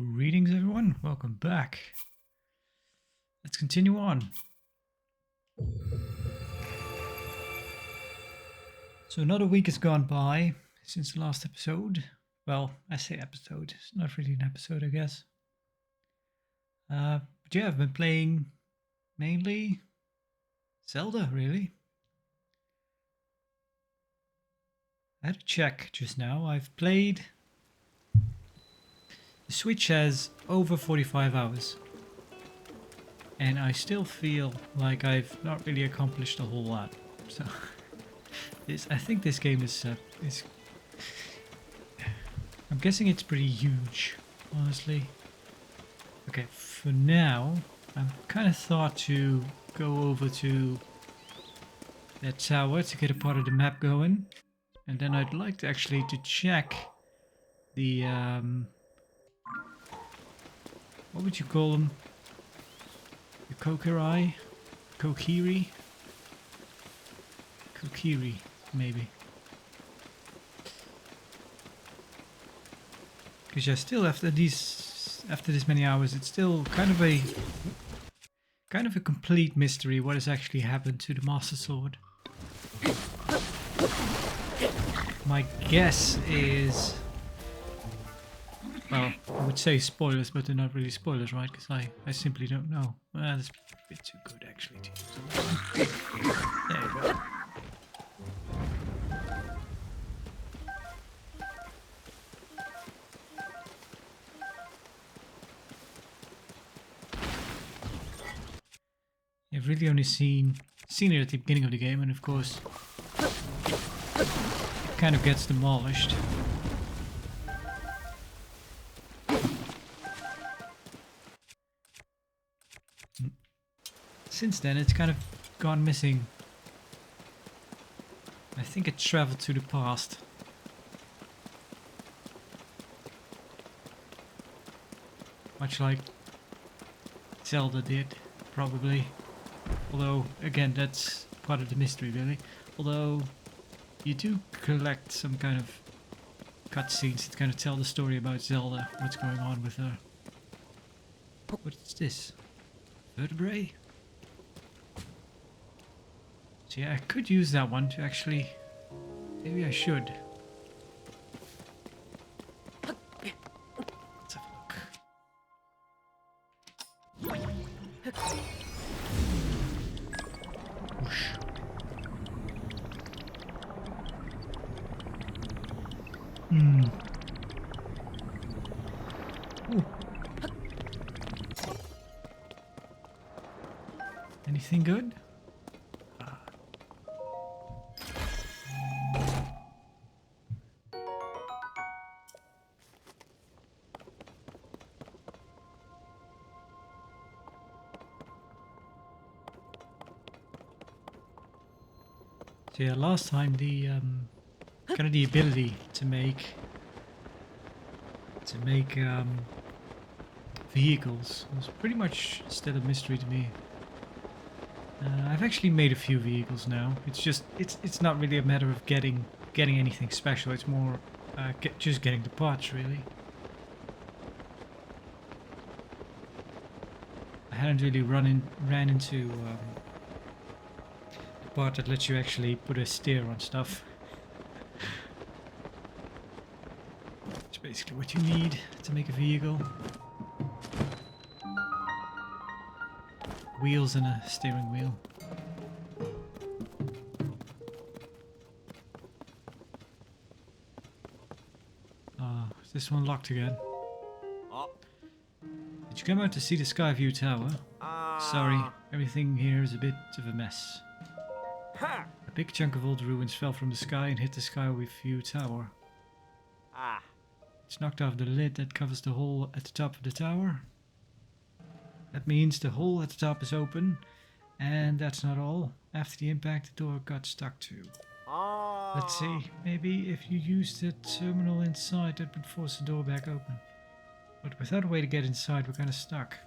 Greetings everyone, welcome back. Let's continue on. So another week has gone by since the last episode. Well, I say episode, it's not really an episode I guess. But yeah, I've been playing mainly Zelda really. I had to check just now, I've played... The Switch has over 45 hours. And I still feel like I've not really accomplished a whole lot. So, I think this game is... I'm guessing it's pretty huge, honestly. Okay, for now, I'm kind of thought to go over to that tower to get a part of the map going. And then I'd like to actually check the... what would you call them? The Kokiri? Kokiri? Kokiri, maybe. Because yeah, still after this many hours, it's still kind of a complete mystery what has actually happened to the Master Sword. My guess is, well, I would say spoilers, but they're not really spoilers, right? Because I simply don't know. Well, that's a bit too good actually to use. There you go. I've really only seen it at the beginning of the game, and of course it kind of gets demolished. Since then it's kind of gone missing. I think it traveled to the past. Much like Zelda did, probably. Although, again, that's part of the mystery, really. Although, you do collect some kind of cutscenes that kind of tell the story about Zelda, what's going on with her. What is this? Vertebrae? So yeah, I could use that one to actually... Maybe I should. Let's have a look. Whoosh. Ooh. Anything good? So yeah, last time the kind of the ability to make vehicles was pretty much still a mystery to me. I've actually made a few vehicles now. It's just it's not really a matter of getting anything special. It's more just getting the parts really. I hadn't really ran into the part that lets you actually put a steer on stuff. It's basically what you need to make a vehicle. Wheels and a steering wheel. Is this one locked again? Did you come out to see the Skyview Tower? Sorry, everything here is a bit of a mess. A big chunk of old ruins fell from the sky and hit the Skyview Tower. It's knocked off the lid that covers the hole at the top of the tower. That means the hole at the top is open, and that's not all. After the impact, the door got stuck too. Let's see, maybe if you use the terminal inside, that would force the door back open. But without a way to get inside, we're kind of stuck.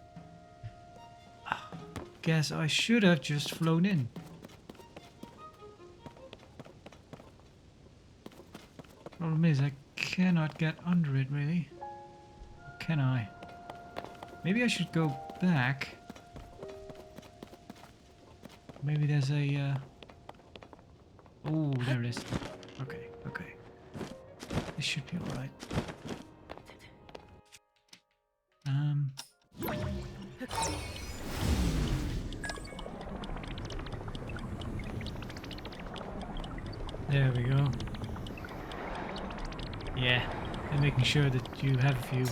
Guess I should have just flown in. Problem is, I cannot get under it, really. Can I? Maybe I should go back. Maybe there's a... Oh, there it is. Okay, okay. This should be alright. There we go. Yeah, and making sure that you have a few.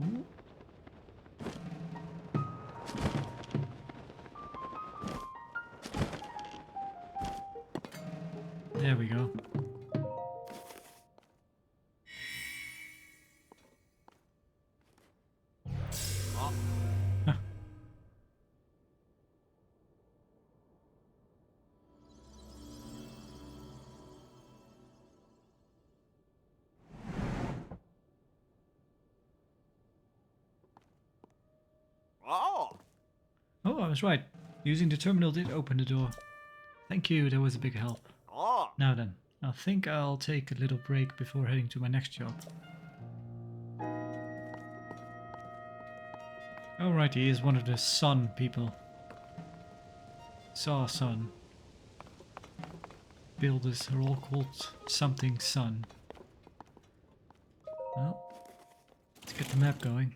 Ooh. There we go. Huh. Oh, I was right. Using the terminal did open the door. Thank you, that was a big help. Now then, I think I'll take a little break before heading to my next job. Oh right, he is one of the sun people. Saw sun. Builders are all called something sun. Well, let's get the map going.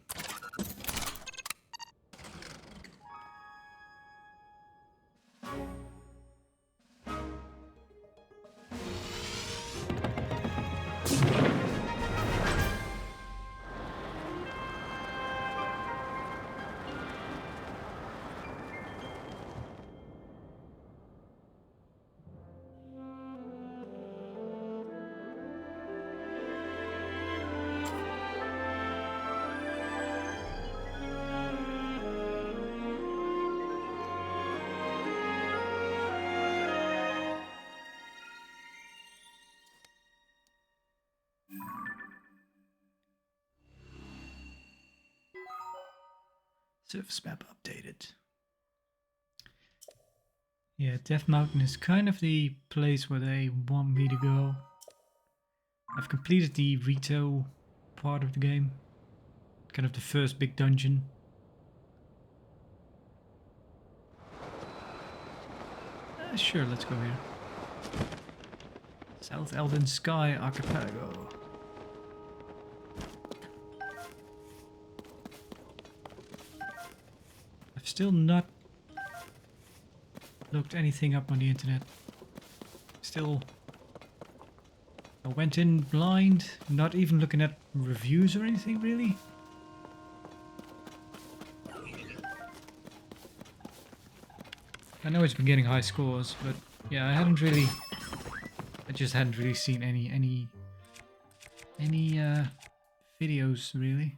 Surface map updated. Yeah, Death Mountain is kind of the place where they want me to go. I've completed the Rito part of the game. Kind of the first big dungeon. Sure, let's go here. South Elven Sky Archipelago. I've still not looked anything up on the internet. Still, I went in blind, not even looking at reviews or anything really. I know it's been getting high scores, but yeah, I just hadn't really seen any videos really.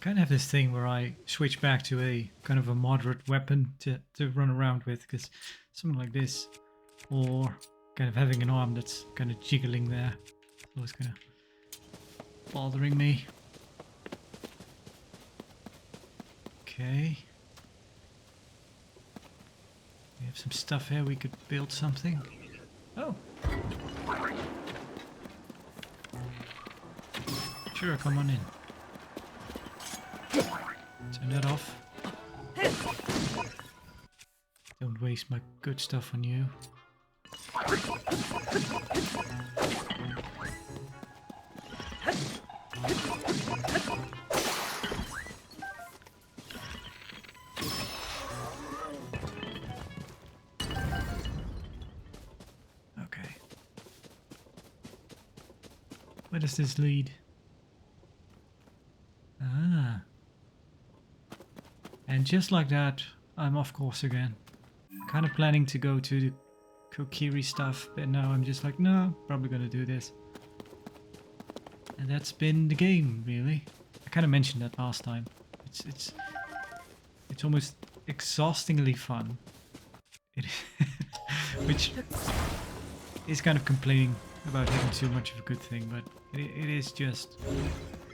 Kind of have this thing where I switch back to a kind of a moderate weapon to run around with, because something like this, or kind of having an arm that's kind of jiggling there, so it's kind of bothering me. Okay, we have some stuff here. We could build something. Oh, sure, come on in. Turn that off. Don't waste my good stuff on you. Okay. Where does this lead? Ah. And just like that, I'm off course again. Kind of planning to go to the Kokiri stuff, but now I'm just like, no, probably gonna do this. And that's been the game, really. I kind of mentioned that last time. It's almost exhaustingly fun. It which is kind of complaining about having too much of a good thing, but it is just...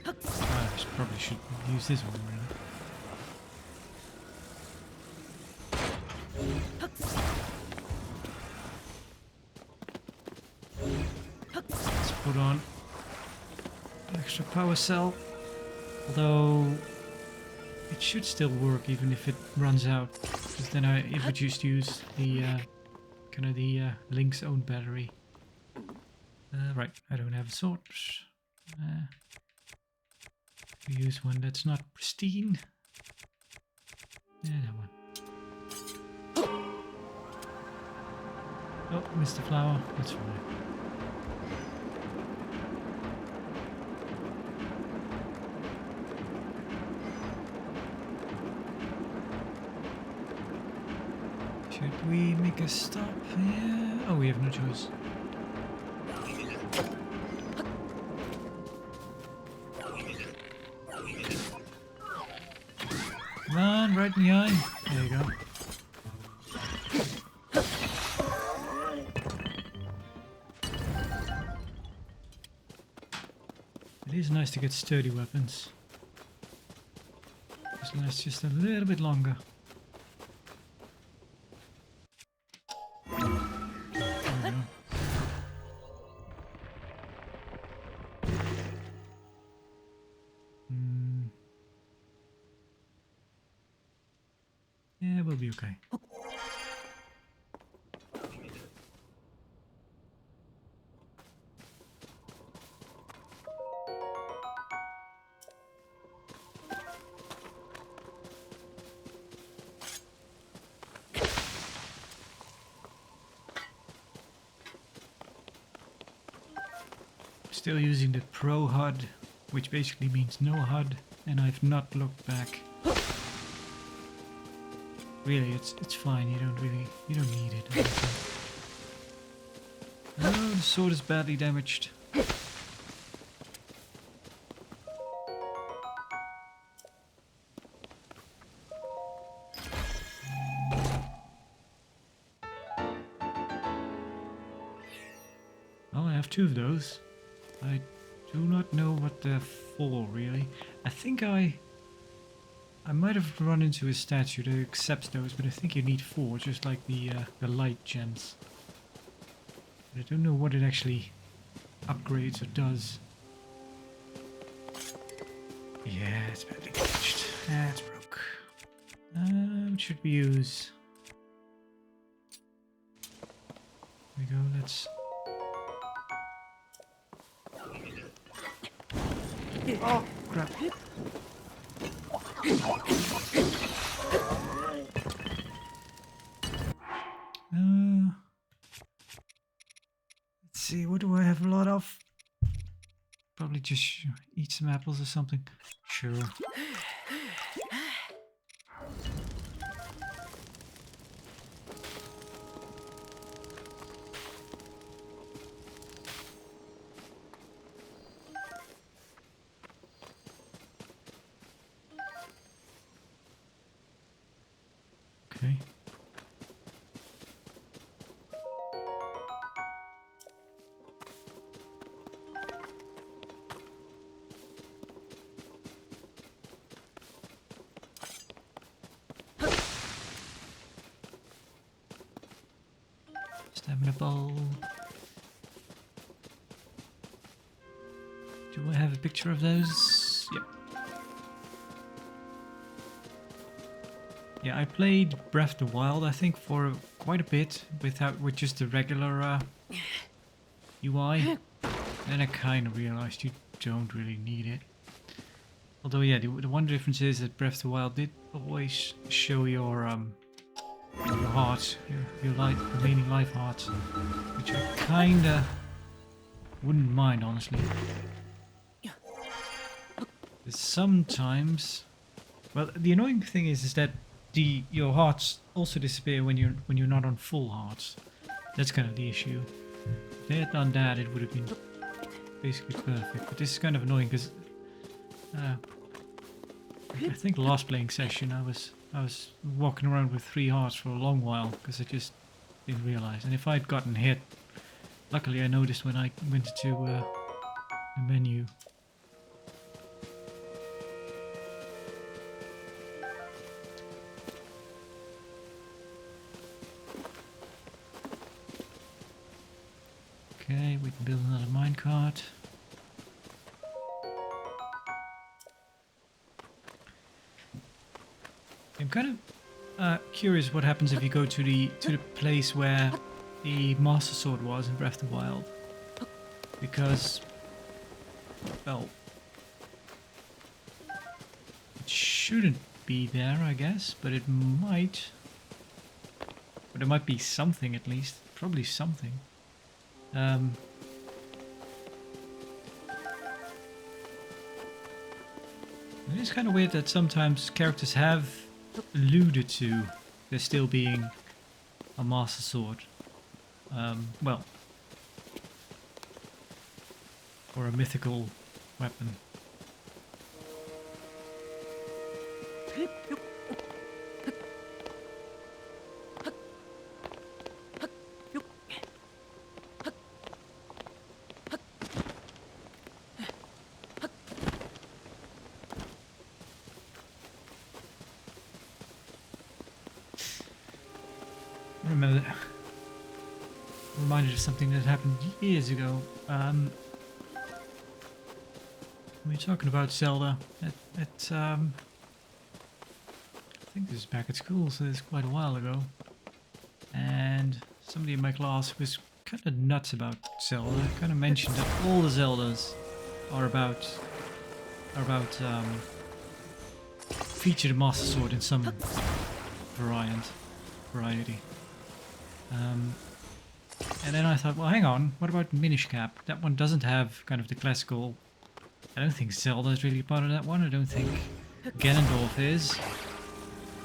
I probably should use this one, really. Let's put on an extra power cell, although it should still work even if it runs out, because then I would just use the kind of the Link's own battery. Right, I don't have a sword. Use one that's not pristine. Yeah, that one. Oh, missed the flower. That's fine. Should we make a stop here? Oh, we have no choice. Come on, right in the eye. There you go. It is nice to get sturdy weapons. This lasts just a little bit longer. Yeah, we'll be okay. Still using the Pro HUD, which basically means no HUD, and I've not looked back. Really, it's fine. You don't need it. I don't think. Oh, the sword is badly damaged. Oh, I have two of those. I do not know what they're for, really. I think I might have run into a statue that accepts those, but I think you need 4, just like the light gems. But I don't know what it actually upgrades or does. Yeah, it's badly damaged. Ah, it's broke. What should we use? Here we go, let's... Oh, crap. Let's see, what do I have a lot of? Probably just eat some apples or something. Sure. Okay. Stamina ball. Do I have a picture of those? Yep. Yeah, I played Breath of the Wild, I think, for quite a bit with just the regular UI. Then I kind of realized you don't really need it. Although, yeah, the one difference is that Breath of the Wild did always show your hearts, your remaining life hearts, which I kinda wouldn't mind, honestly. But sometimes, well, the annoying thing is that your hearts also disappear when you're not on full hearts. That's kind of the issue. If they had done that, it would have been basically perfect. But this is kind of annoying because I think last playing session I was walking around with 3 hearts for a long while because I just Didn't realize. And if I'd gotten hit, luckily I noticed when I went to the menu. Okay, we can build another minecart. I'm kind of curious what happens if you go to the place where the Master Sword was in Breath of the Wild, because, well, it shouldn't be there, I guess, but it might. But there might be something at least, probably something. It is kind of weird that sometimes characters have alluded to there still being a Master Sword. Well, or a mythical weapon. Reminded of something that happened years ago. We were talking about Zelda I think this is back at school, so it's quite a while ago. And somebody in my class was kind of nuts about Zelda. Kind of mentioned that all the Zeldas are about feature the Master Sword in some variety. And then I thought, well, hang on, what about Minish Cap? That one doesn't have kind of the classical. I don't think Zelda is really part of that one. I don't think Ganondorf is,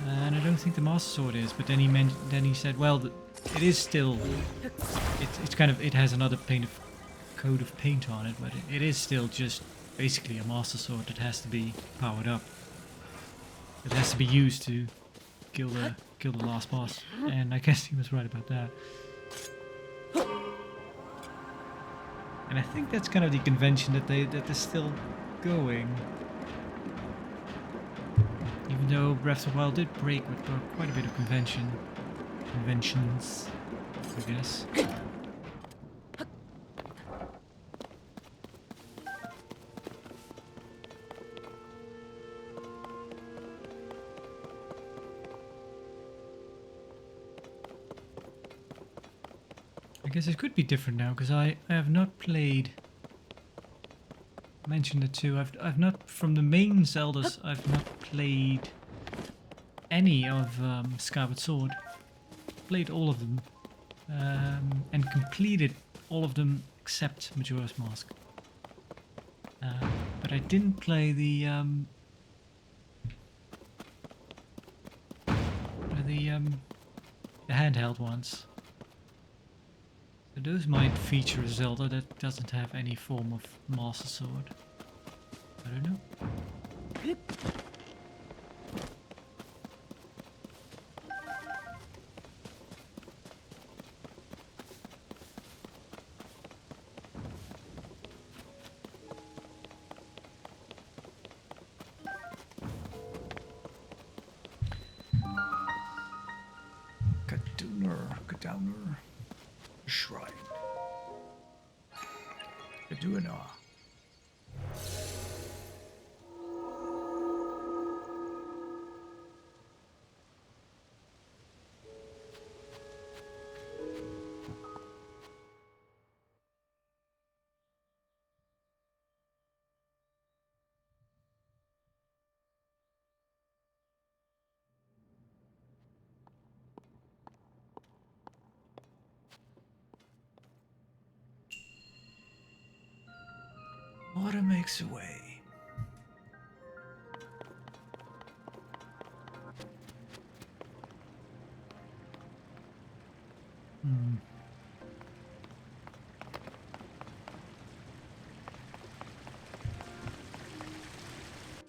and I don't think the Master Sword is. But then he said, well, it is still. It's kind of, it has another coat of paint on it, but it is still just basically a Master Sword that has to be powered up. It has to be used to kill the last boss, and I guess he was right about that. And I think that's kind of the convention that they're still going. Even though Breath of the Wild did break with quite a bit of conventions, I guess. I guess it could be different now, because I have not played. I mentioned it too. I've not, from the main Zeldas, I've not played any of Skyward Sword. Played all of them and completed all of them except Majora's Mask. But I didn't play the handheld ones. So those might feature a Zelda that doesn't have any form of Master Sword. I don't know. Kadowner. Shrine. Kaduna. Water makes a way.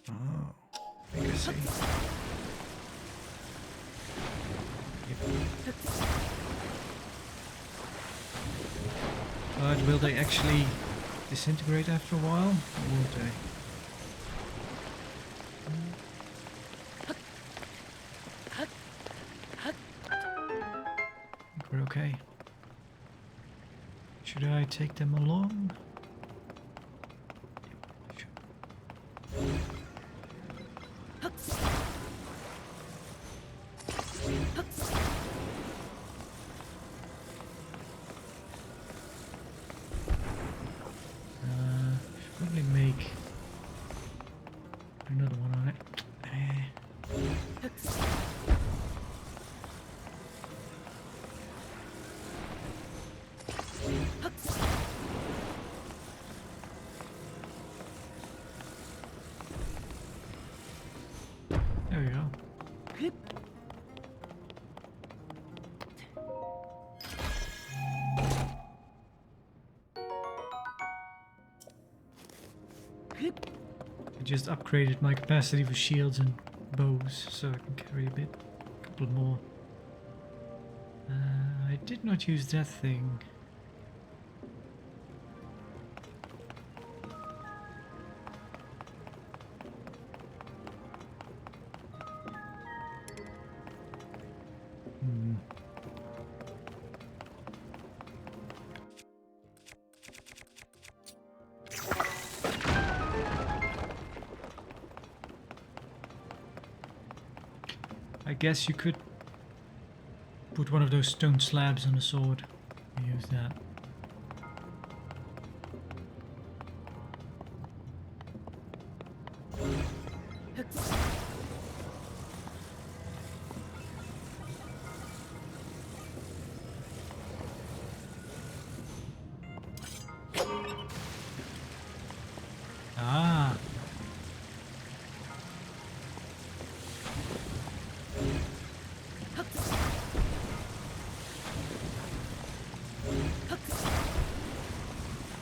Oh, I think I see. Yep. But will they actually disintegrate after a while? Or won't they? I think we're okay. Should I take them along? Should probably make another one on it. There we go. I just upgraded my capacity for shields and bows so I can carry a couple more. I did not use that thing. I guess you could put one of those stone slabs on the sword and use that. Ah.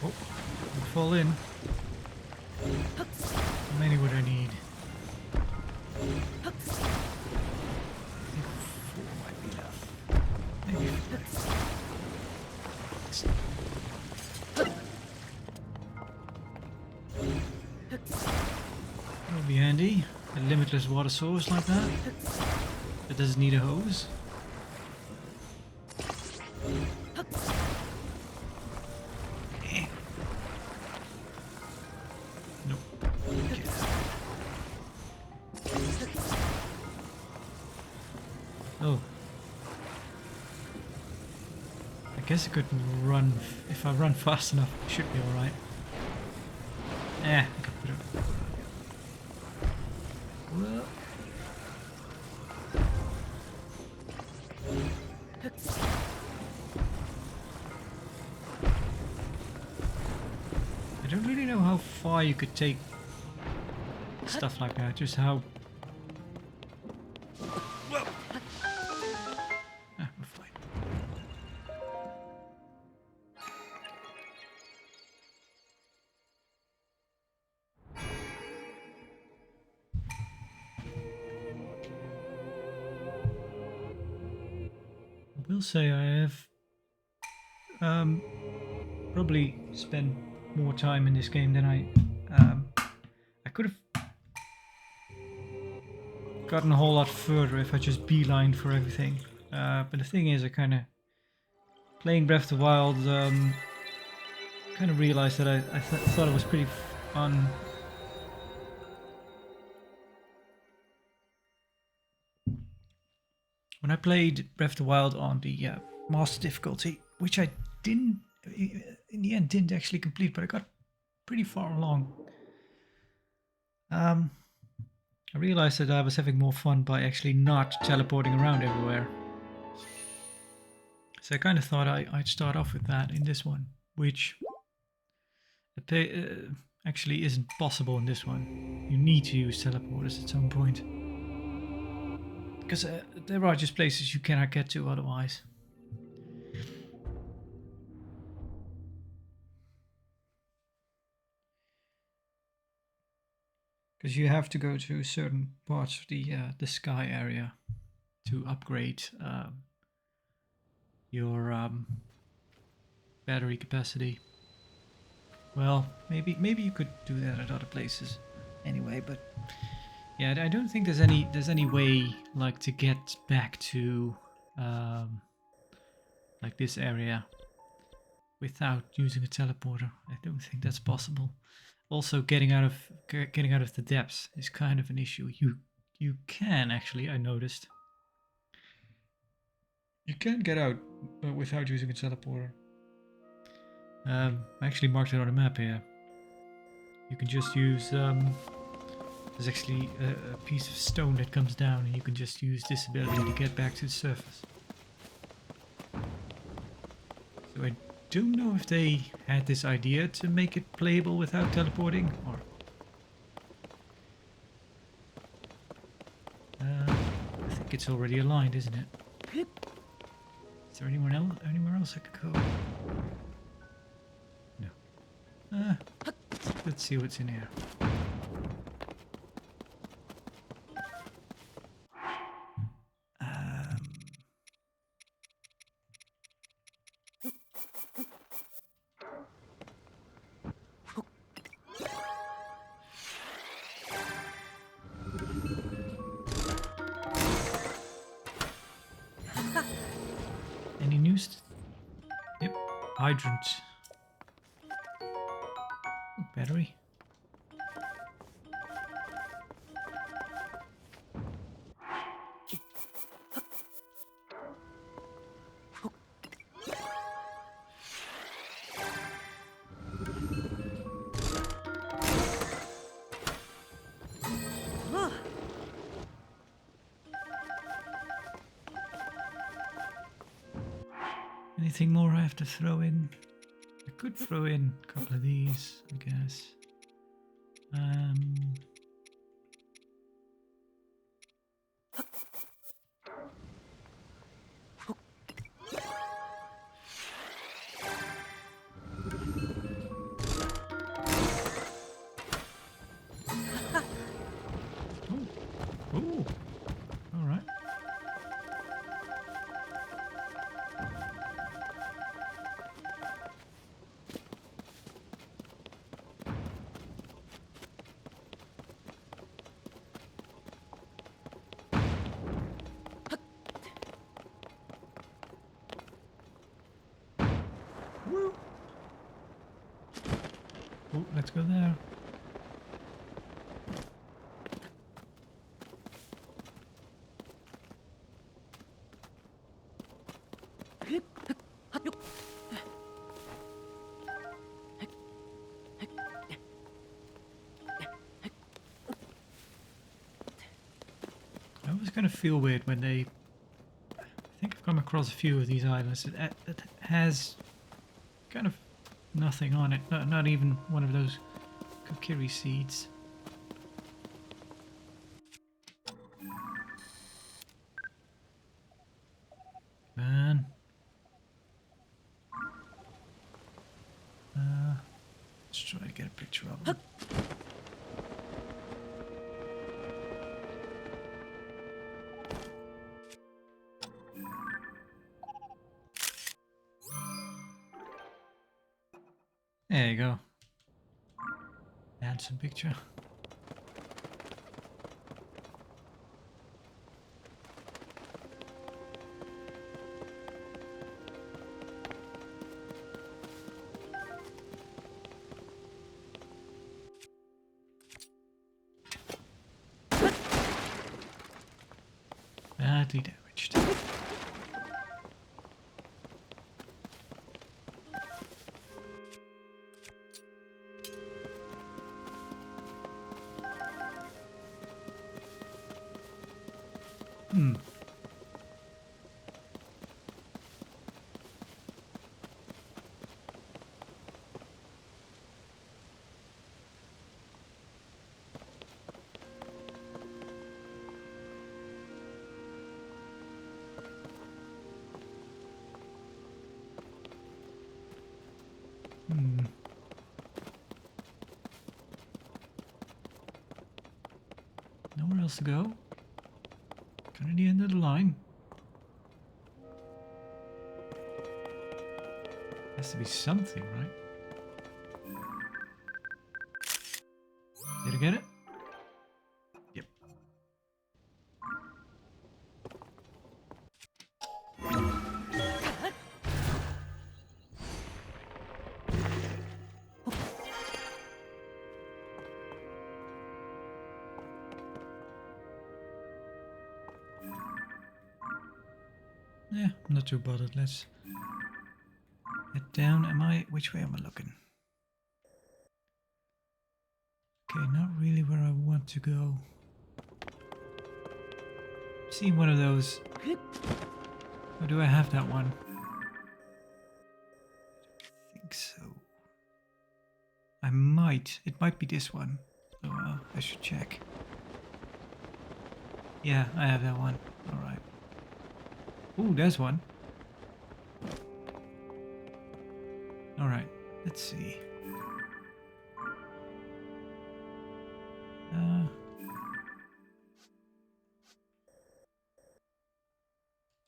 Oh, I'll fall in. How many would I need? I think 4 might be enough. Maybe 3. That would be handy. A limitless water source like that. That doesn't need a hose. Nope. Okay. Oh. I guess I could run. If I run fast enough, it should be alright. I could put it. Well. I don't really know how far you could take stuff like that, just how... We're fine. I will say I have probably spent more time in this game than I could have gotten a whole lot further if I just beelined for everything. But the thing is, I kind of playing Breath of the Wild kind of realized that I thought it was pretty fun. When I played Breath of the Wild on the master difficulty, which I didn't, in the end, didn't actually complete, but I got pretty far along. I realized that I was having more fun by actually not teleporting around everywhere. So I kind of thought I'd start off with that in this one, which actually isn't possible in this one. You need to use teleporters at some point. Because there are just places you cannot get to otherwise. Because you have to go to certain parts of the sky area to upgrade your battery capacity. Well, maybe you could do that at other places anyway, but yeah, I don't think there's any way like to get back to like this area without using a teleporter. I don't think that's possible. Also, getting out of the depths is kind of an issue. You can actually, I noticed. You can get out without using a teleporter. I actually marked it on the map here. You can just use there's actually a piece of stone that comes down, and you can just use this ability to get back to the surface. So I don't know if they had this idea to make it playable without teleporting, or I think it's already aligned, isn't it? Is there anywhere else I could go? No. Let's see what's in here. Any news? Yep, hydrant. Battery. Anything more I have to throw in? I could throw in a couple of these, I guess. Oh, all right. Woo. Oh, let's go there. I always kind of feel weird when they... I think I've come across a few of these islands that has kind of nothing on it. Not even one of those kokiri seeds. Man. Let's try to get a picture of them. There you go. Handsome picture. Badly damaged. Nowhere else to go. Kind of the end of the line. Has to be something, right? Did I get it? Yep. Yeah, I'm not too bothered. Let's head down. Which way am I looking? Okay, not really where I want to go. See one of those. Or do I have that one? I think so. I might. It might be this one. So I should check. Yeah, I have that one. Alright. Ooh, there's one. Alright, let's see.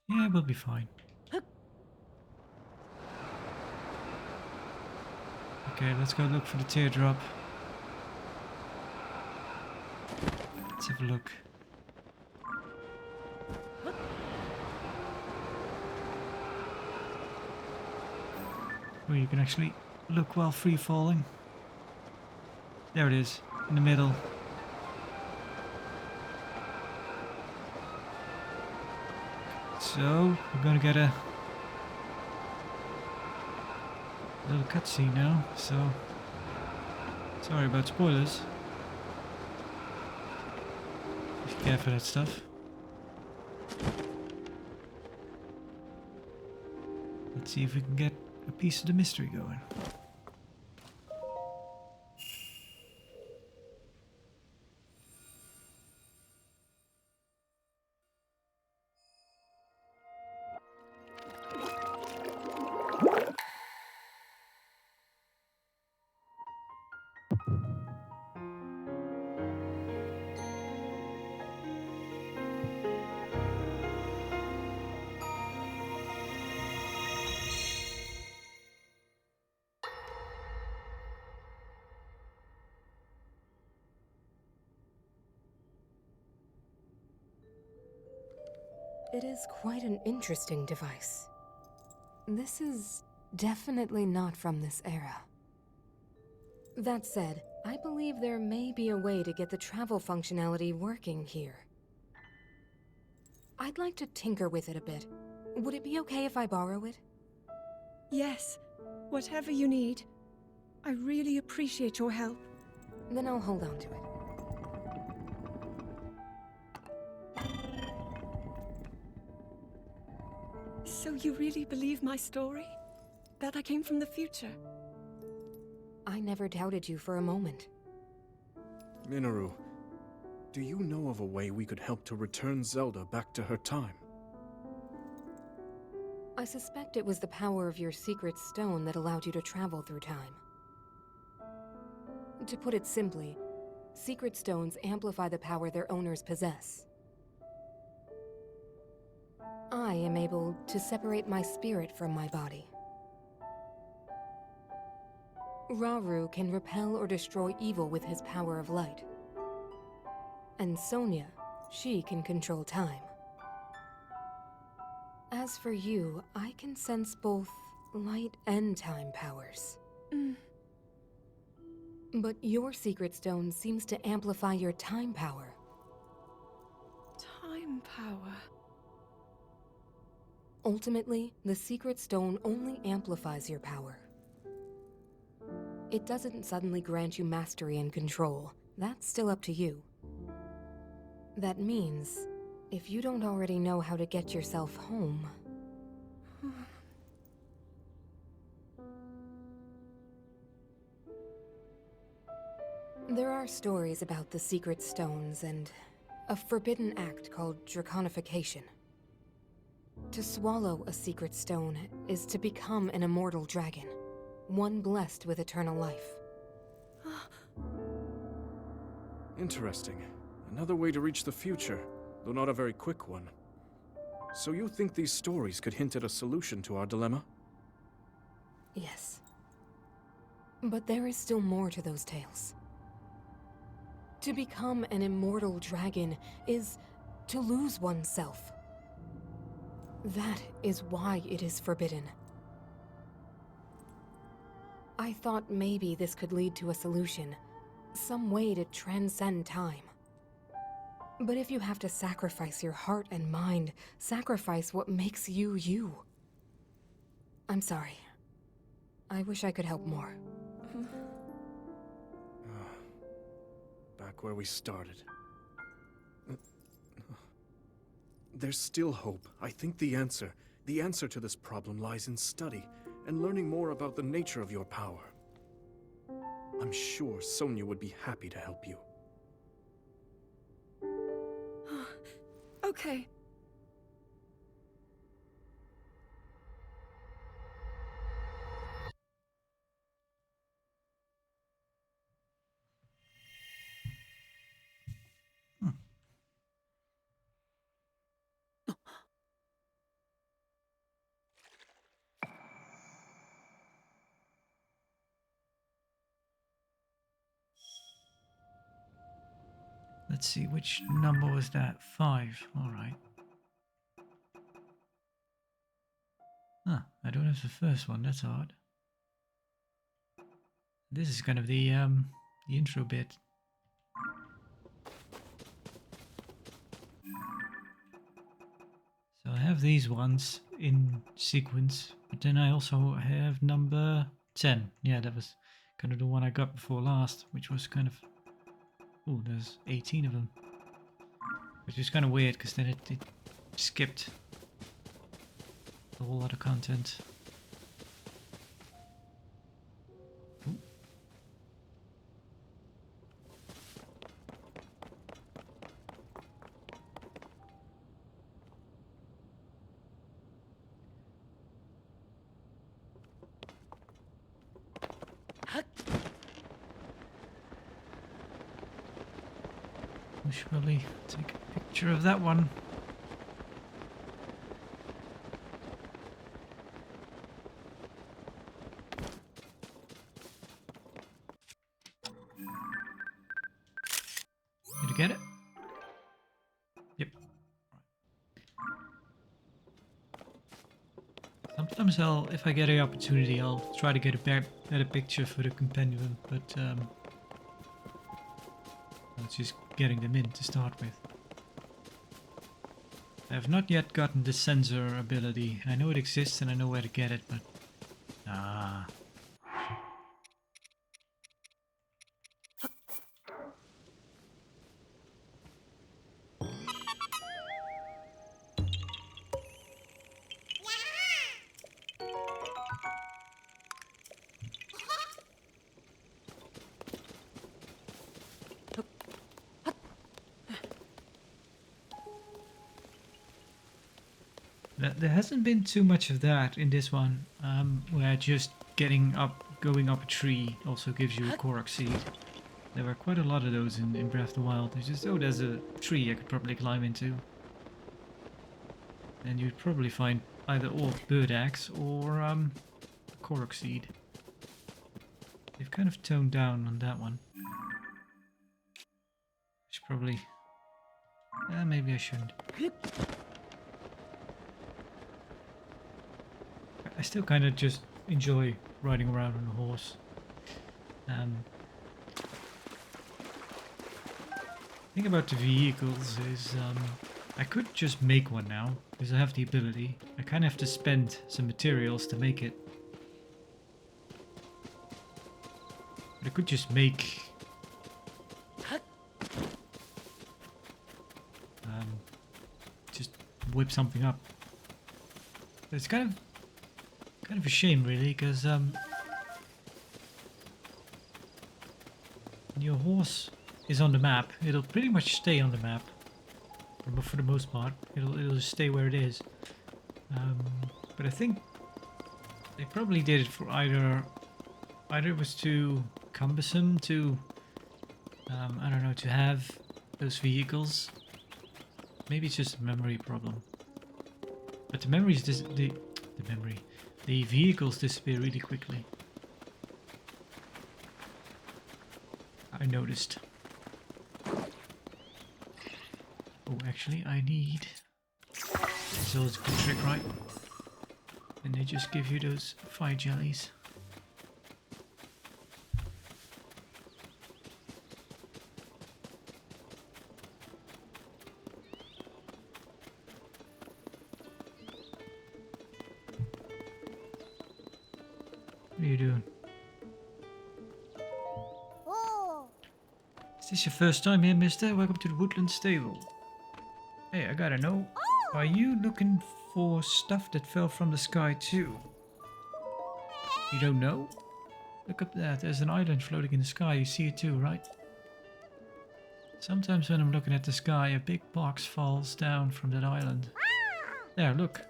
Yeah, we'll be fine. Okay, let's go look for the teardrop. Let's have a look. Oh, you can actually look while free falling. There it is, in the middle. So, we're gonna get a little cutscene now, so sorry about spoilers. Be careful for that stuff. Let's see if we can get a piece of the mystery going. It is quite an interesting device. This is definitely not from this era. That said, I believe there may be a way to get the travel functionality working here. I'd like to tinker with it a bit. Would it be okay if I borrow it? Yes, whatever you need. I really appreciate your help. Then I'll hold on to it. So you really believe my story? That I came from the future? I never doubted you for a moment. Minoru, do you know of a way we could help to return Zelda back to her time? I suspect it was the power of your secret stone that allowed you to travel through time. To put it simply, secret stones amplify the power their owners possess. I am able to separate my spirit from my body. Rauru can repel or destroy evil with his power of light. And Sonia, she can control time. As for you, I can sense both light and time powers. But your secret stone seems to amplify your time power. Time power. Ultimately, the secret stone only amplifies your power. It doesn't suddenly grant you mastery and control. That's still up to you. That means, if you don't already know how to get yourself home... There are stories about the secret stones and a forbidden act called draconification. To swallow a secret stone is to become an immortal dragon, one blessed with eternal life. Interesting. Another way to reach the future, though not a very quick one. So you think these stories could hint at a solution to our dilemma? Yes. But there is still more to those tales. To become an immortal dragon is to lose oneself. That is why it is forbidden. I thought maybe this could lead to a solution, some way to transcend time. But if you have to sacrifice your heart and mind, sacrifice what makes you you. I'm sorry. I wish I could help more. Back where we started. There's still hope. I think the answer to this problem lies in study and learning more about the nature of your power. I'm sure Sonia would be happy to help you. Okay. Let's see, which number was that? 5. Alright. Huh, I don't have the first one, that's odd. This is kind of the intro bit. So I have these ones in sequence, but then I also have number 10. Yeah, that was kind of the one I got before last, which was kind of... Oh, there's 18 of them. Which is kind of weird, because then it skipped a whole lot of content. Ooh. We should probably take a picture of that one. Did you get it? Yep. Sometimes if I get an opportunity, I'll try to get a better picture for the compendium, but it's just getting them in to start with. I have not yet gotten the sensor ability. I know it exists and I know where to get it, but... Ah. There hasn't been too much of that in this one, where just going up a tree also gives you a Korok seed. There were quite a lot of those in Breath of the Wild. It's just, oh, there's a tree I could probably climb into. And you'd probably find either bird axe or a Korok seed. They've kind of toned down on that one. Should probably... maybe I shouldn't. I still kind of just enjoy riding around on a horse. The thing about the vehicles is I could just make one now, because I have the ability. I kind of have to spend some materials to make it. But I could just make... just whip something up. But it's kind of a shame, really, because when your horse is on the map, it'll pretty much stay on the map for the most part. It'll just stay where it is. But I think they probably did it for either it was too cumbersome to I don't know, to have those vehicles. Maybe it's just a memory problem. But the memory is the memory. the vehicles disappear really quickly. I noticed. Oh, actually, I need... So it's a good trick, right? And they just give you those fire jellies. What are you doing? Is this your first time here, mister? Welcome to the Woodland Stable. Hey, I gotta know. Are you looking for stuff that fell from the sky too? You don't know? Look up there. There's an island floating in the sky. You see it too, right? Sometimes when I'm looking at the sky, a big box falls down from that island. There, look.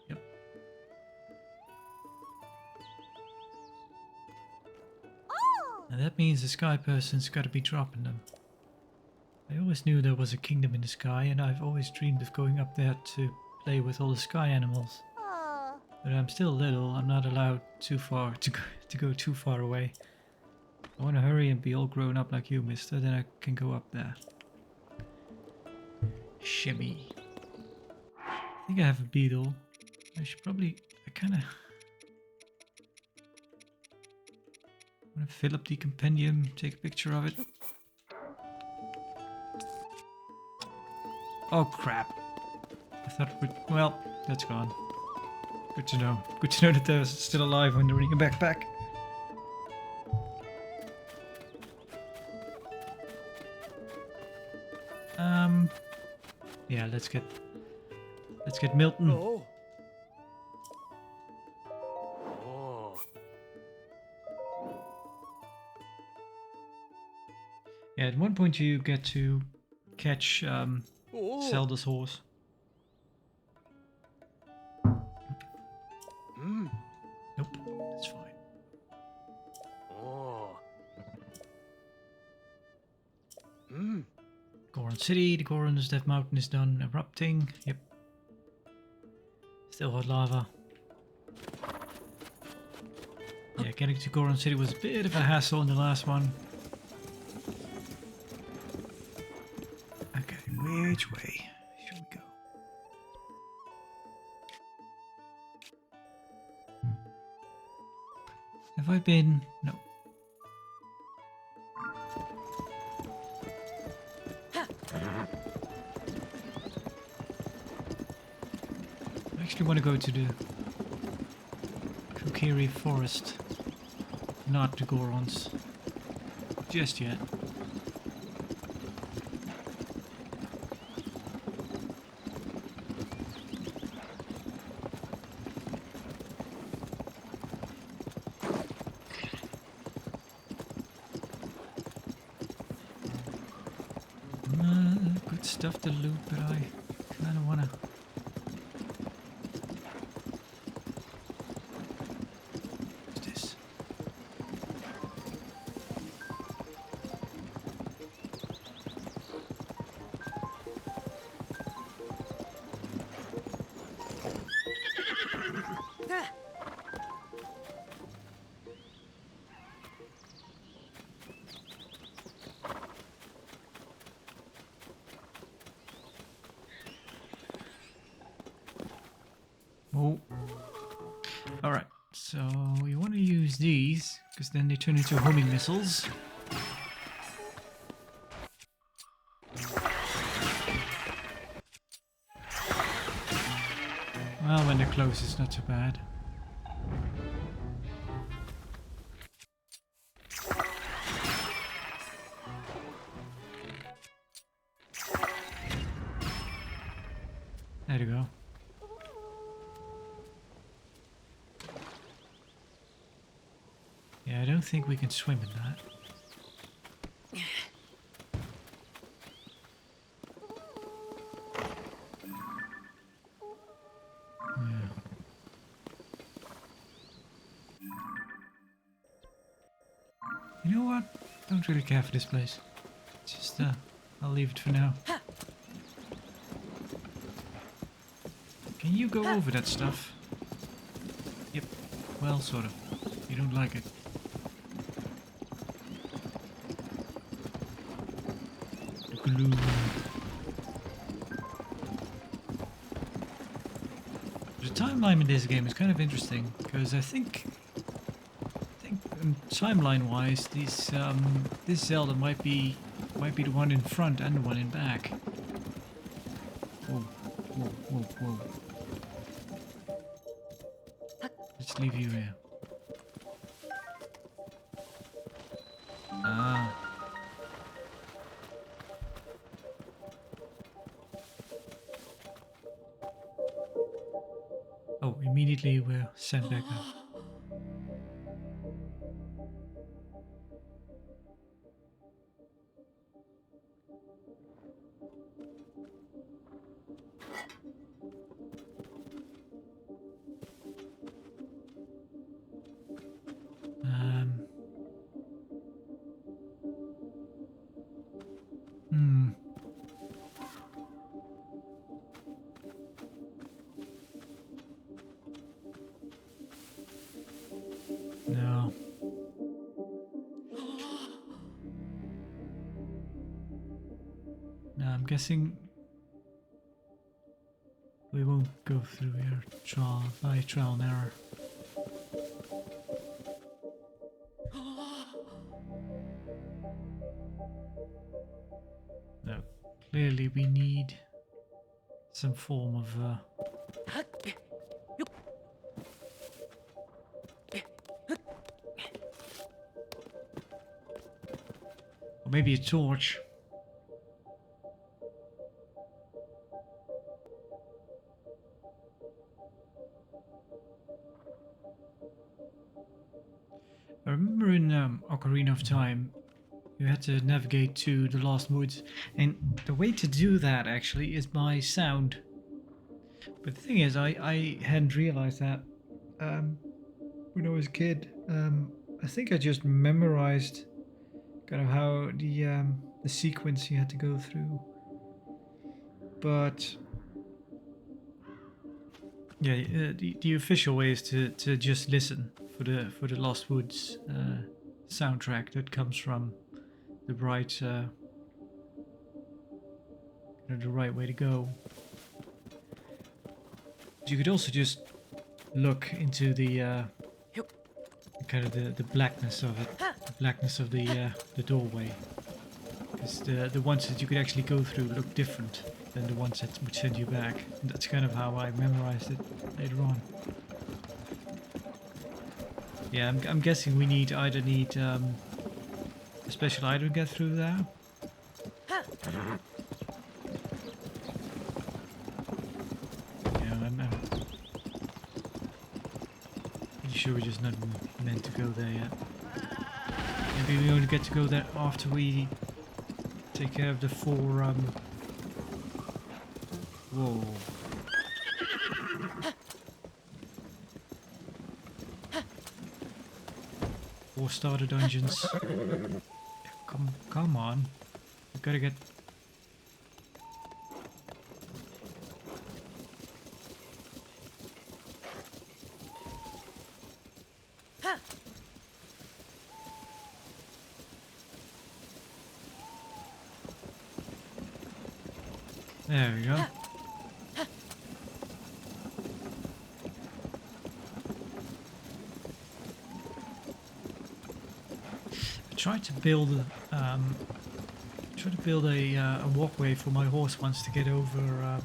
Yep. Now that means the sky person's gotta be dropping them. I always knew there was a kingdom in the sky, and I've always dreamed of going up there to play with all the sky animals. But I'm still little. I'm not allowed too far to go too far away. I want to hurry and be all grown up like you, mister. Then I can go up there. Shimmy. I think I have a beetle. I should probably... I kind of... want to fill up the compendium, take a picture of it. Oh crap. I thought it would... Well, that's gone. Good to know. Good to know that they're still alive when they're in a backpack. Yeah, let's get Milton. Oh. Oh. Yeah, at one point you get to catch Zelda's horse. Nope, that's fine. Oh. Goron City, the Goron's Death Mountain is done erupting. Yep. Still hot lava. Yeah, getting to Goron City was a bit of a hassle in the last one. Okay, which way should we go? Have I been? No. I actually want to go to the Kokiri Forest, not the Gorons, just yet. Good stuff to loot, but I kind of want to... What's this? Oh. Alright, so you want to use these, because then they turn into homing missiles. Well, when they're close, it's not so bad. There you go. Yeah, I don't think we can swim in that. Yeah. You know what? Don't really care for this place. Just, I'll leave it for now. Can Can you go over that stuff? Yep. Well, sort of. You don't like it. The glue. The timeline in this game is kind of interesting because I think timeline-wise, this Zelda might be the one in front and the one in back. Whoa, whoa, whoa, whoa. Let's leave you here. Ah. Oh, immediately we're sent back up. Hmm. No. No, I'm guessing we won't go through here by trial and error. No. Clearly we need some form of or maybe a torch. I remember in Ocarina of Time, you had to navigate to the Lost Woods, and the way to do that actually is by sound. But the thing is, I hadn't realized that when I was a kid. I think I just memorized kind of how the sequence you had to go through. But yeah, the official way is to just listen for the Lost Woods soundtrack that comes from the right the right way to go. You could also just look into the kind of the blackness of it, the blackness of the doorway, because the ones that you could actually go through look different than the ones that would send you back. And that's kind of how I memorized it later on. Yeah, I'm guessing we either need a special item to get through there. Yeah, I'm pretty sure we're just not meant to go there yet. Maybe we only get to go there after we take care of the four. Whoa. Four starter dungeons. Come on. We gotta get. There we go. I tried to build a walkway for my horse once to get over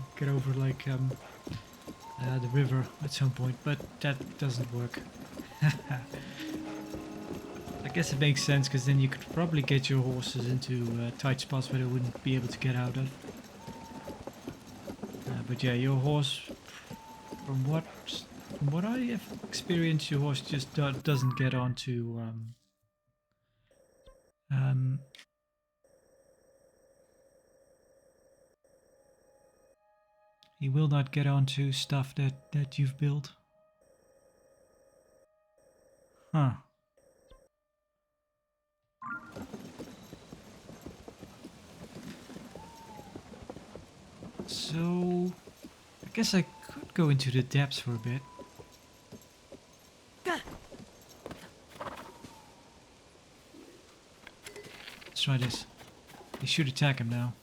like the river at some point, but that doesn't work. I guess it makes sense because then you could probably get your horses into tight spots where they wouldn't be able to get out of. But yeah, your horse, from what I have experienced, your horse just doesn't get onto he will not get onto stuff that you've built. Huh. So Guess I could go into the depths for a bit. Let's try this. They should attack him now.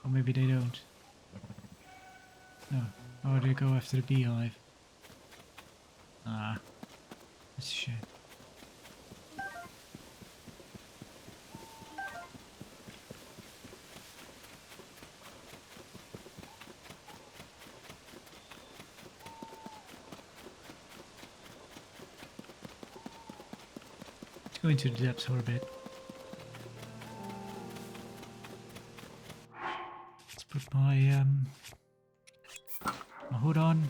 Or maybe they don't. No. Oh, they go after the beehive. Ah. That's a shame. Let's go into the depths for a bit. Let's put my hood on.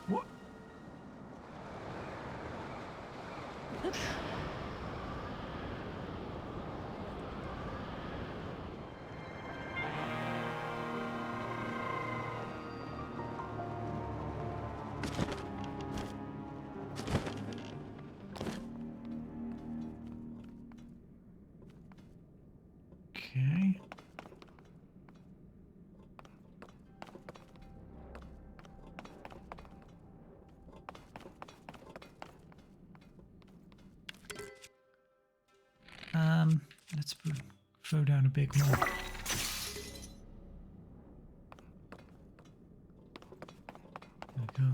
What? Okay. Let's throw down a big one. There we go.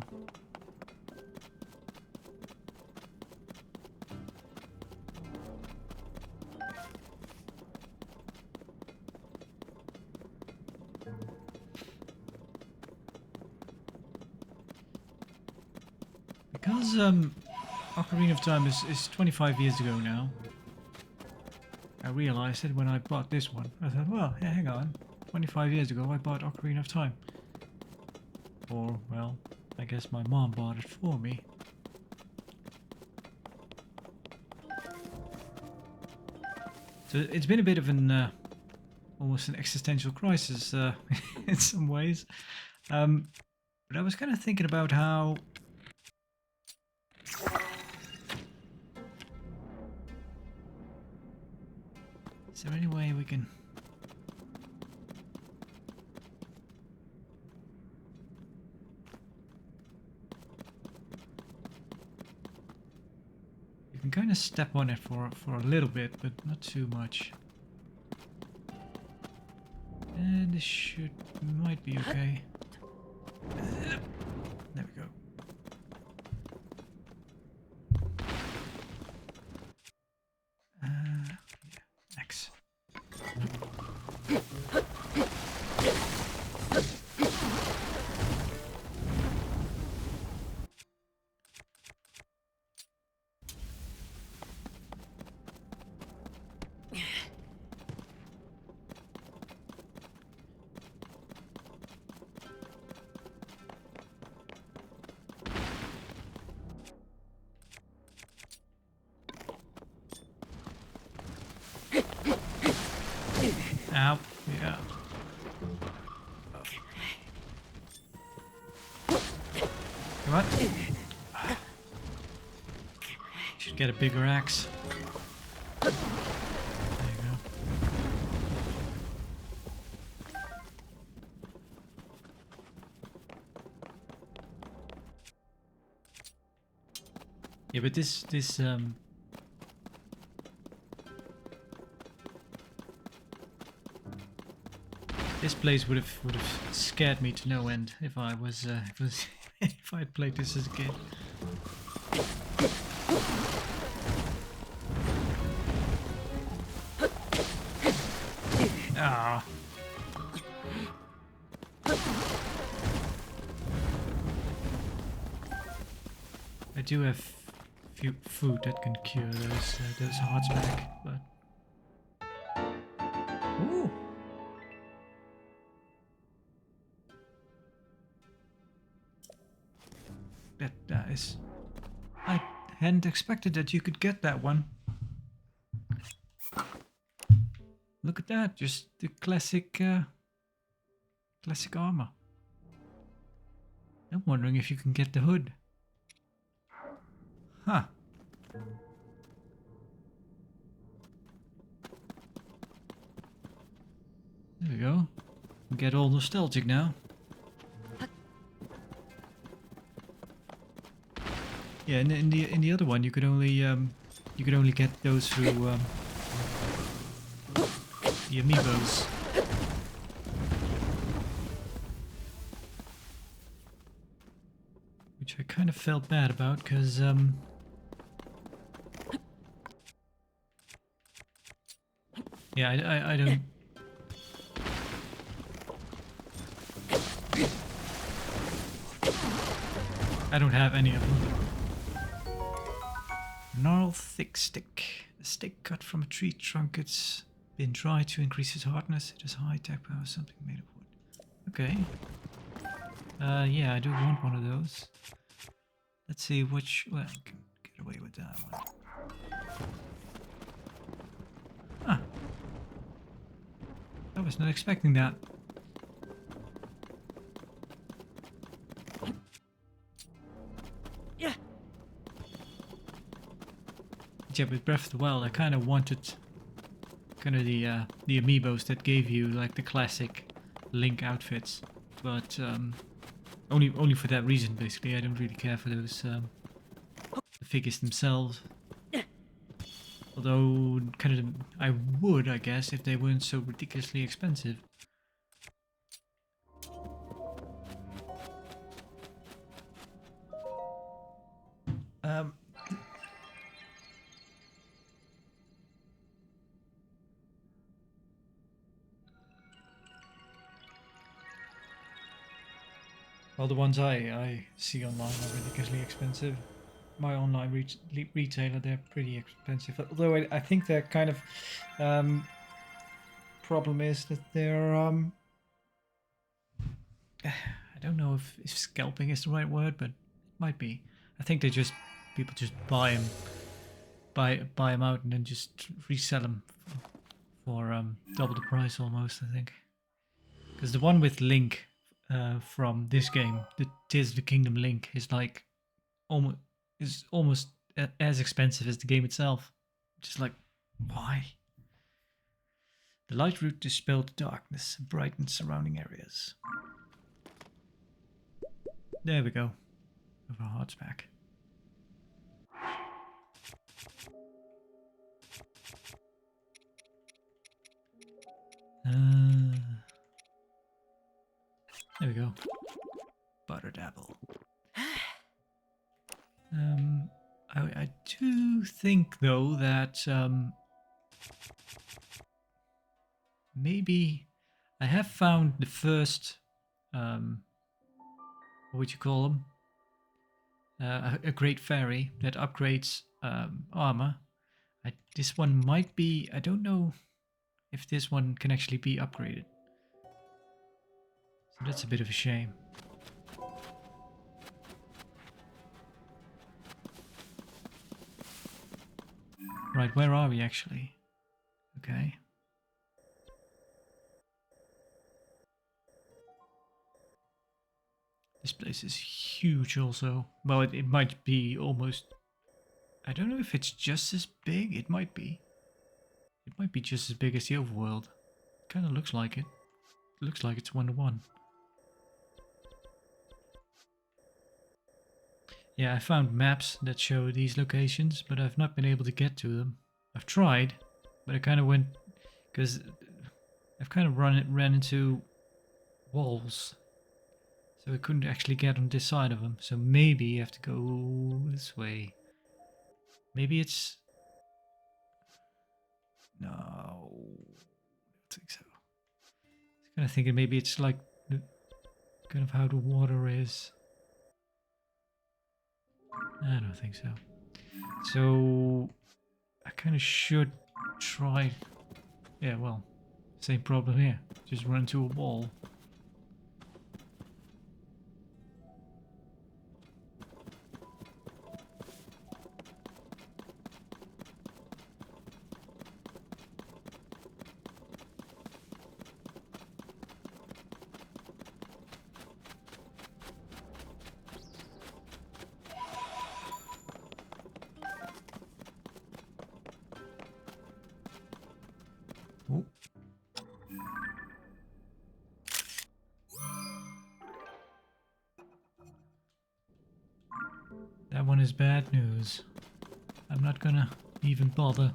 Because Ocarina of Time is 25 years ago now. I realized it when I bought this one. I thought, well, yeah, hang on. 25 years ago I bought Ocarina of Time. Or, well, I guess my mom bought it for me. So it's been a bit of an, almost an existential crisis in some ways. But I was kind of thinking about how... Is there any way we can... You can kind of step on it for a little bit, but not too much. And this might be okay. There we go. Yeah, X. Ow, yeah. Come on. Should get a bigger axe. There you go. Yeah, but this place would have scared me to no end if I was if I had played this as a kid. Ah. I do have few food that can cure those hearts back, but ooh. That is... I hadn't expected that you could get that one. look at that. Just the classic, classic armor. I'm wondering if you can get the hood. Huh. There we go. Get all nostalgic now. Yeah, in the other one you could only get those through the amiibos. Which I kind of felt bad about, because yeah, I don't. I don't have any of them. Gnarl thick stick. A stick cut from a tree trunk. It's been dried to increase its hardness. It has high attack power. Something made of wood. Okay. Yeah, I do want one of those. Let's see which. Well, I can get away with that one. Ah. I was not expecting that. Yeah, with Breath of the Wild, I kind of wanted kind of the amiibos that gave you like the classic Link outfits, but only for that reason. Basically, I don't really care for those the figures themselves. Although, kind of, I would, I guess, if they weren't so ridiculously expensive. Well, the ones I see online are ridiculously expensive. My online retailer, they're pretty expensive. Although I think their kind of problem is that they're I don't know if scalping is the right word, but it might be. I think they just people just buy them out and then just resell them for double the price almost. I think because the one with Link from this game, the Tears of the Kingdom Link, is like almost as expensive as the game itself. Just like, why? The light root dispelled the darkness and brightened surrounding areas. There we go. With our hearts back. There we go. Buttered apple. I do think though that maybe I have found the first what would you call them? A great fairy that upgrades armor. This one might be. I don't know if this one can actually be upgraded. So that's a bit of a shame. Right, where are we actually? Okay. This place is huge also. Well, it might be almost... I don't know if it's just as big. It might be. It might be just as big as the overworld. Kind of looks like it. It looks like it's 1-to-1. Yeah, I found maps that show these locations, but I've not been able to get to them. I've tried, but I kind of went... because I've kind of ran into walls. So I couldn't actually get on this side of them. So maybe you have to go this way. Maybe it's... No, I don't think so. I was kind of thinking maybe it's like kind of how the water is. I don't think so. So I kind of should try. Yeah, well, same problem here. Just run into a wall. Oh. That one is bad news. I'm not gonna even bother.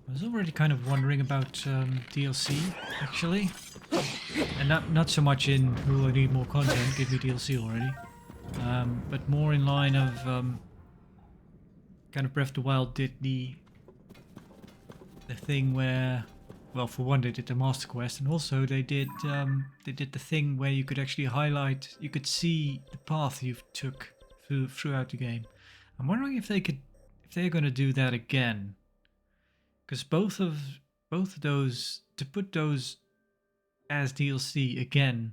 I was already kind of wondering about DLC, actually. And not so much in, oh, I need more content, give me DLC already. But more in line of kind of Breath of the Wild did the thing where, well, for one they did the Master Quest, and also they did the thing where you could actually highlight, you could see the path you took throughout the game. I'm wondering if they're going to do that again, because both of those, to put those as DLC again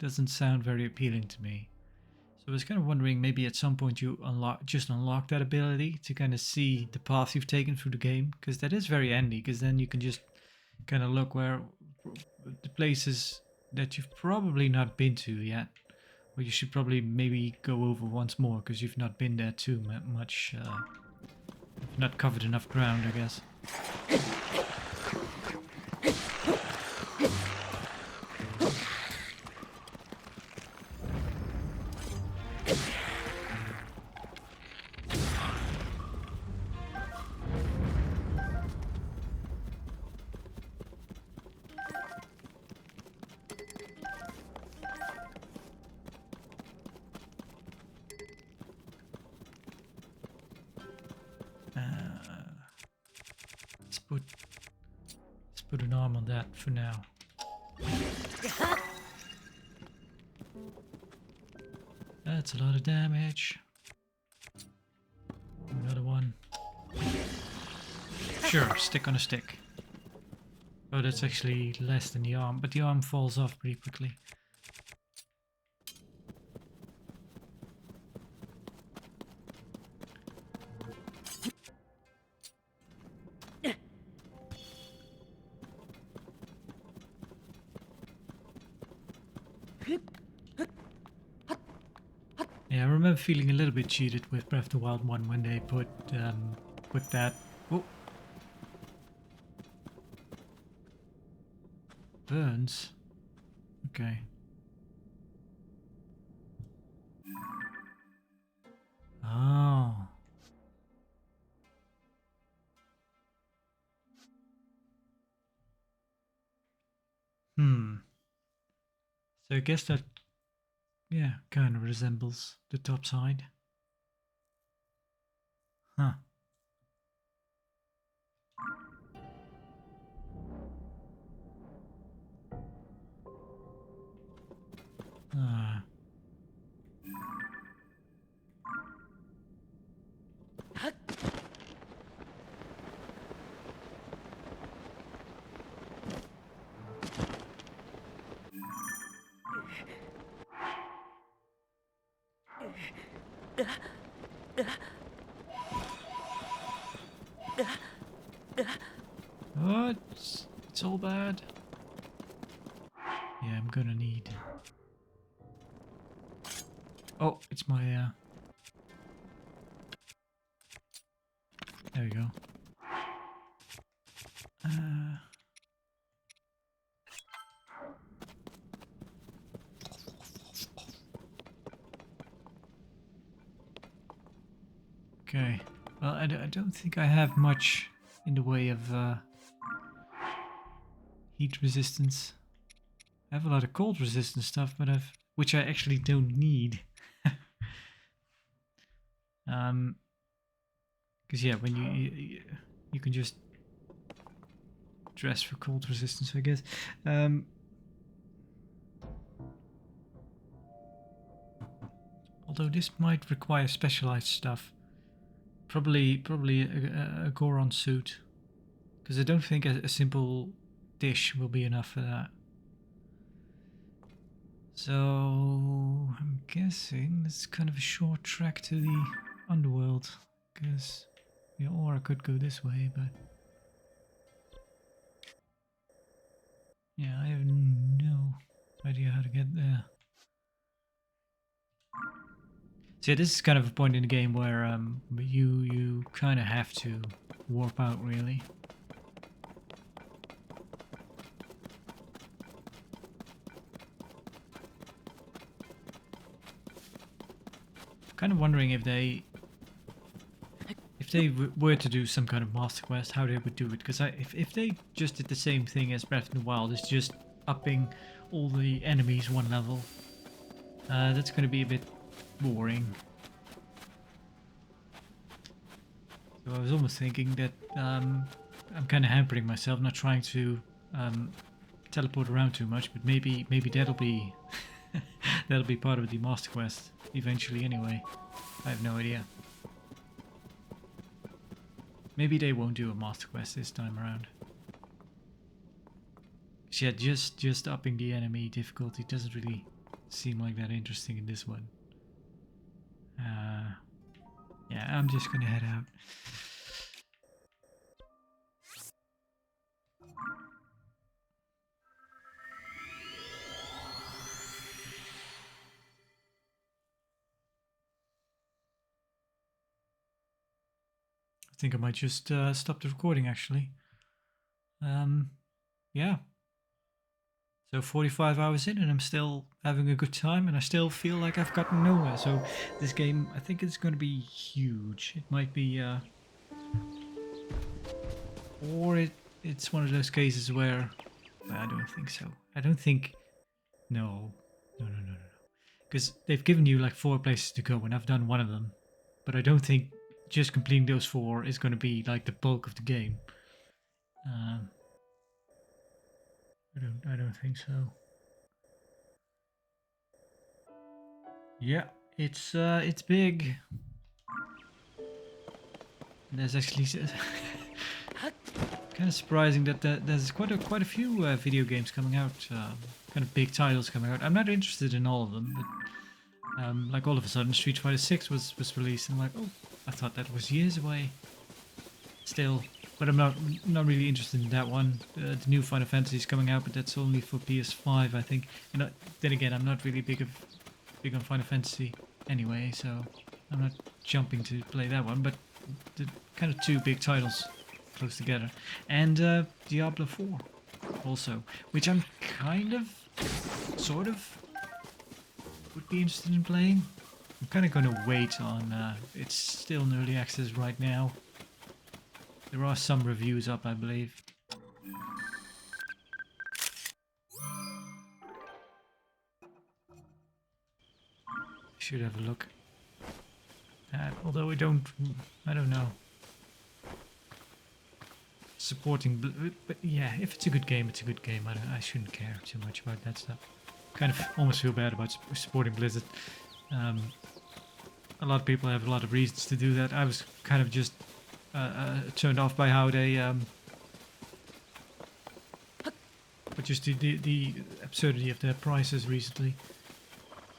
doesn't sound very appealing to me. So I was kind of wondering, maybe at some point you unlock that ability to kind of see the path you've taken through the game, because that is very handy, because then you can just kind of look where the places that you've probably not been to yet, or you should probably maybe go over once more because you've not been there too much, you've not covered enough ground, I guess. Let's put an arm on that for now. That's a lot of damage. Another one. Sure, stick on a stick. Oh, that's actually less than the arm, but the arm falls off pretty quickly. Yeah, I remember feeling a little bit cheated with Breath of the Wild 1 when they put that. Oh. Burns. Okay. Oh. So I guess that, yeah, kind of resembles the top side. Huh. Ah. What? It's all bad. Yeah, I'm gonna need. Oh, it's my. There we go. Okay. Well, I don't think I have much in the way of heat resistance. I have a lot of cold resistance stuff, but which I actually don't need. Because yeah, when you can just dress for cold resistance, I guess. Although this might require specialized stuff. Probably a Goron suit, because I don't think a simple dish will be enough for that. So I'm guessing it's kind of a short trek to the underworld. Because, yeah, or I could go this way, but yeah, I have no idea how to get there. So yeah, this is kind of a point in the game where you kind of have to warp out, really. Kind of wondering if they were to do some kind of master quest, how they would do it. Because if they just did the same thing as Breath of the Wild, it's just upping all the enemies one level, that's going to be a bit boring. So I was almost thinking that I'm kind of hampering myself, not trying to teleport around too much, but maybe that'll be that'll be part of the master quest eventually. Anyway, I have no idea. Maybe they won't do a master quest this time around. Yeah, just upping the enemy difficulty doesn't really seem like that interesting in this one. Yeah, I'm just gonna head out. I think I might just stop the recording actually. Yeah. So 45 hours in and I'm still having a good time and I still feel like I've gotten nowhere. So this game, I think it's going to be huge. It might be, or it's one of those cases where, I don't think so. I don't think, no. Because they've given you like 4 places to go and I've done one of them. But I don't think just completing those 4 is going to be like the bulk of the game. I don't think so. Yeah, it's big. There's actually kind of surprising that there's quite a few video games coming out, kind of big titles coming out. I'm not interested in all of them, but like all of a sudden Street Fighter 6 was released, and I'm like, oh, I thought that was years away. Still, but I'm not really interested in that one. The new Final Fantasy is coming out, but that's only for PS5, I think. And then again, I'm not really big on Final Fantasy anyway, so I'm not jumping to play that one. But the kind of 2 big titles close together, and Diablo 4 also, which I'm kind of, sort of, would be interested in playing. I'm kind of going to wait on. It's still in early access right now. There are some reviews up, I believe. Should have a look. Although I don't know. Supporting, but yeah, if it's a good game, it's a good game. I shouldn't care too much about that stuff. Kind of almost feel bad about supporting Blizzard. A lot of people have a lot of reasons to do that. I was kind of just turned off by how they but just the absurdity of their prices recently.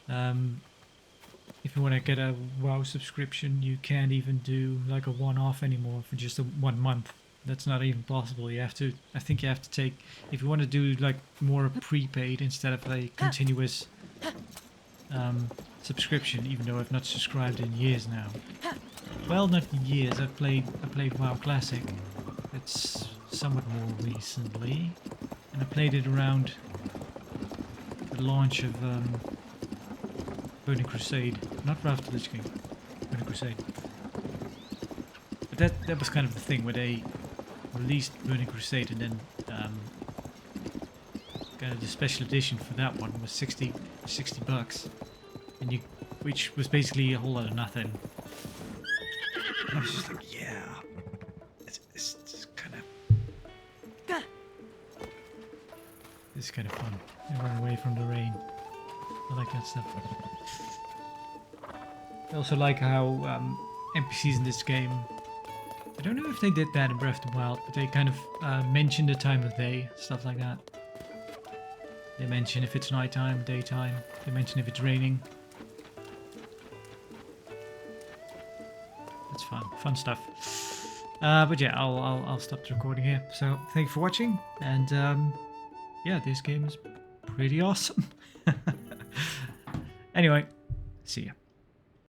If you want to get a WoW subscription, you can't even do like a one-off anymore for just 1 month. That's not even possible. You have to, I think you have to take, if you want to do like more prepaid instead of a continuous subscription, even though I've not subscribed in years now. Well, not in years. I played WoW Classic. It's somewhat more recently, and I played it around the launch of Burning Crusade, not Wrath of the Lich King, Burning Crusade. But that was kind of the thing where they released Burning Crusade, and then kind of the special edition for that one was 60 bucks, and which was basically a whole lot of nothing. And I was just like, yeah, it's kind of, it's kind of fun. And run away from the rain. I like that stuff. I also like how NPCs in this game, I don't know if they did that in Breath of the Wild, but they kind of mention the time of day, stuff like that. They mention if it's nighttime, daytime. They mention if it's raining. That's fun. Fun stuff. But yeah, I'll stop the recording here. So thank you for watching. And yeah, this game is pretty awesome. Anyway, see ya.